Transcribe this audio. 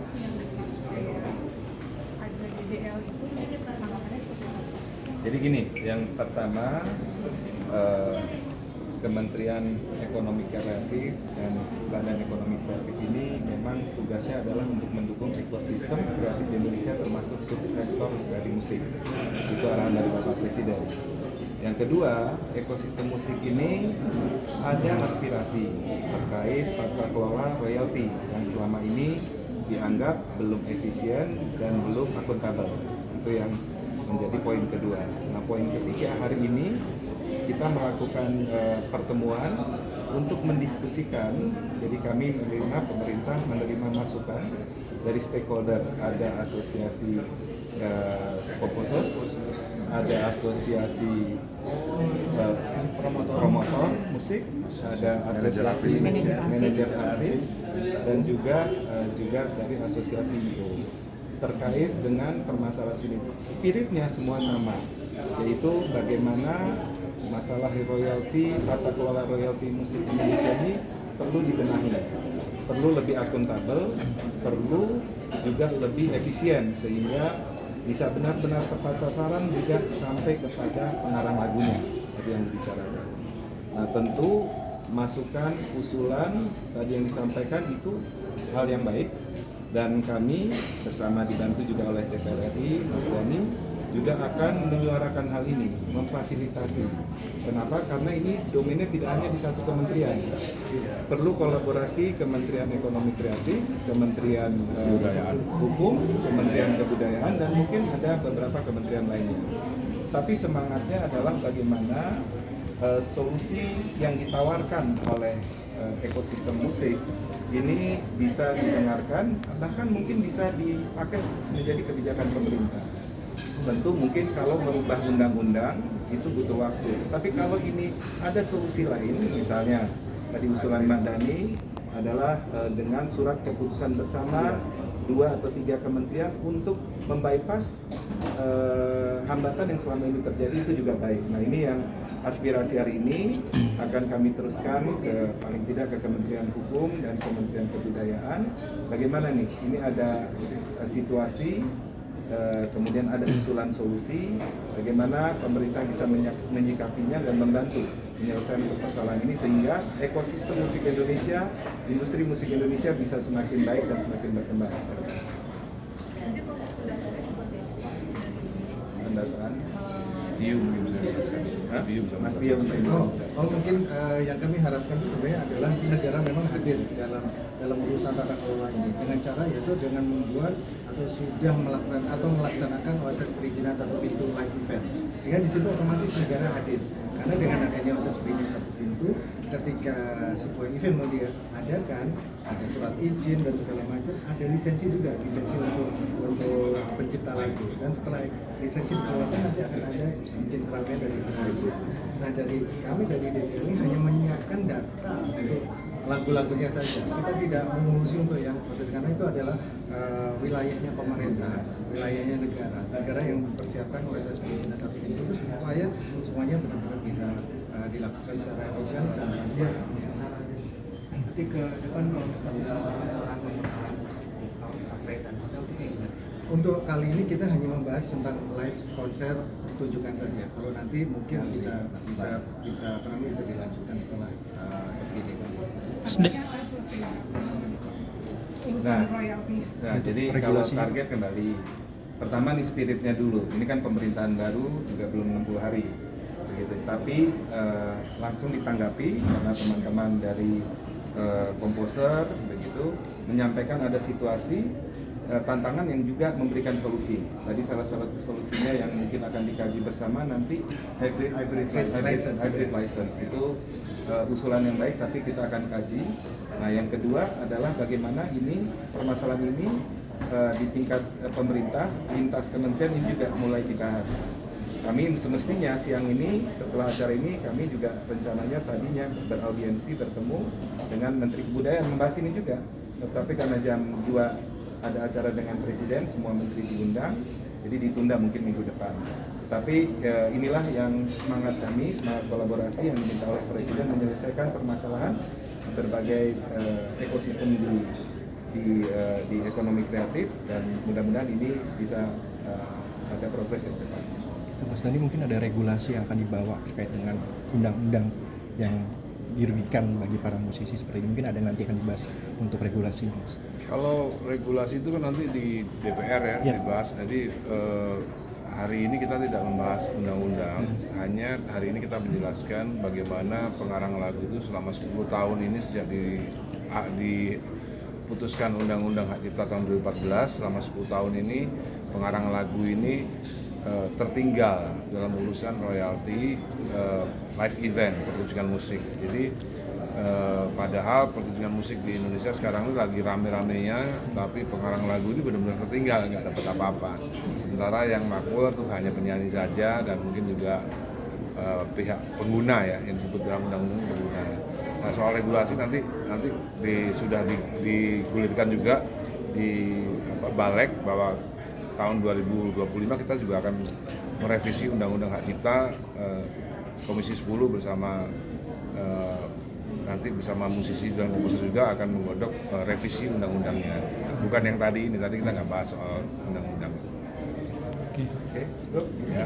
evaluasi yang dimaksud ada DDL itu tanggapannya seperti apa? Jadi gini, yang pertama Kementerian Ekonomi Kreatif dan Badan Ekonomi Kreatif ini memang tugasnya adalah untuk mendukung ekosistem kreatif di Indonesia termasuk subsektor dari musik. Itu arahan dari Bapak Presiden. Yang kedua, ekosistem musik ini ada aspirasi terkait tata kelola royalti yang selama ini dianggap belum efisien dan belum akuntabel. Itu yang menjadi poin kedua. Nah, poin ketiga, hari ini kita melakukan pertemuan untuk mendiskusikan. Jadi kami menerima, pemerintah menerima masukan dari stakeholder. Ada asosiasi komposer, ada asosiasi promotor musik, ada asosiasi manajer artis, dan juga dari asosiasi itu terkait dengan permasalahan ini. Spiritnya semua sama, yaitu bagaimana masalah royalti, tata kelola royalti musik Indonesia ini perlu dibenahi, perlu lebih akuntabel, perlu juga lebih efisien sehingga bisa benar-benar tepat sasaran juga sampai kepada pengarang lagunya. Itu yang dibicarakan. Nah, tentu masukan, usulan tadi yang disampaikan itu hal yang baik, dan kami bersama dibantu juga oleh DPR RI, Mas Dhani, juga akan menyuarakan hal ini, memfasilitasi. Kenapa? Karena ini domainnya tidak hanya di satu kementerian. Perlu kolaborasi Kementerian Ekonomi Kreatif, Kementerian Hukum, Kementerian Kebudayaan, dan mungkin ada beberapa kementerian lainnya. Tapi semangatnya adalah bagaimana solusi yang ditawarkan oleh ekosistem musik ini bisa didengarkan, bahkan mungkin bisa dipakai menjadi kebijakan pemerintah. Tentu mungkin kalau merubah undang-undang itu butuh waktu. Tapi kalau ini ada solusi lain, misalnya tadi usulan Mbak Dhani adalah dengan surat keputusan bersama 2 atau 3 kementerian untuk membypass hambatan yang selama ini terjadi, itu juga baik. Nah, ini yang aspirasi hari ini akan kami teruskan ke paling tidak ke Kementerian Hukum dan Kementerian Kebudayaan. Bagaimana nih? Ini ada situasi, kemudian ada usulan solusi, bagaimana pemerintah bisa menyikapinya dan membantu menyelesaikan persoalan ini sehingga ekosistem musik Indonesia, industri musik Indonesia bisa semakin baik dan semakin berkembang. Nanti proses pendataan seperti apa? Pendataan Bium mungkin bisa dijelaskan. Mas Bium. Mungkin yang kami harapkan itu sebenarnya adalah negara memang hadir dalam urusan tata kelola ini dengan cara yaitu dengan membuat atau sudah melaksanakan proses perizinan satu pintu live event, sehingga di situ otomatis negara hadir. Karena dengan adanya proses perizinan satu pintu, ketika sebuah event mau diadakan, ada surat izin dan segala macam, ada lisensi juga, lisensi untuk pencipta lagu, dan setelah lisensi dikeluarkan nanti akan ada izin keramaian dari Indonesia. Nah, dari kami dari DPR ini hanya menyiapkan data untuk lagu-lagunya saja. Kita tidak mengurusi untuk yang proses, karena itu adalah wilayahnya pemerintah, wilayahnya negara yang mempersiapkan proses perizinan satu pintu itu supaya semuanya benar-benar bisa dilakukan secara efisien dan transparan. Nanti ke depan kalau misalnya kafe dan hotel itu kayak gimana? Untuk kali ini kita hanya membahas tentang live konser pertunjukan saja. Kalau nanti mungkin bisa dilanjutkan setelah begini. Urusan royalti. Nah, jadi kalau target kembali, pertama nih spiritnya dulu. Ini kan pemerintahan baru juga belum 60 hari, begitu. Tapi langsung ditanggapi karena teman-teman dari komposer begitu menyampaikan ada situasi tantangan yang juga memberikan solusi. Tadi salah satu solusinya yang mungkin akan dikaji bersama nanti hybrid license itu usulan yang baik, tapi kita akan kaji. Nah, yang kedua adalah bagaimana ini permasalahan ini di tingkat pemerintah, lintas kementerian ini juga mulai dibahas. Kami semestinya siang ini setelah acara ini kami juga rencananya tadinya beraudiensi bertemu dengan Menteri Kebudayaan membahas ini juga. Tetapi karena jam 2 ada acara dengan Presiden, semua menteri diundang, jadi ditunda mungkin minggu depan. Tapi inilah yang semangat kami, semangat kolaborasi yang diminta oleh Presiden menyelesaikan permasalahan berbagai ekosistem di di ekonomi kreatif, dan mudah-mudahan ini bisa ada progres yang cepat. Mas Dani, mungkin ada regulasi yang akan dibawa terkait dengan undang-undang yang dirugikan bagi para musisi seperti ini, mungkin ada nanti akan dibahas untuk regulasi, Mas. Kalau regulasi itu kan nanti di DPR ya, Ya. dibahas. Jadi hari ini kita tidak membahas undang-undang, hanya hari ini kita menjelaskan bagaimana pengarang lagu itu selama 10 tahun ini sejak diputuskan Undang-Undang Hak Cipta tahun 2014, selama 10 tahun ini pengarang lagu ini tertinggal dalam urusan royalti live event, pertunjukan musik. Jadi padahal pertunjukan musik di Indonesia sekarang ini lagi rame-ramenya, tapi pengarang lagu ini benar-benar tertinggal, nggak dapat apa-apa. Sementara yang makmur tuh hanya penyanyi saja, dan mungkin juga pihak pengguna ya, yang disebut dalam undang-undang pengguna. Nah, soal regulasi nanti sudah digulirkan juga di Balek, bahwa tahun 2025 kita juga akan merevisi Undang-Undang Hak Cipta, Komisi 10 bersama nanti bersama musisi dan komposer juga akan menggodok revisi undang-undangnya. Bukan yang tadi kita nggak bahas soal undang-undang. Oke, cukup. Ya.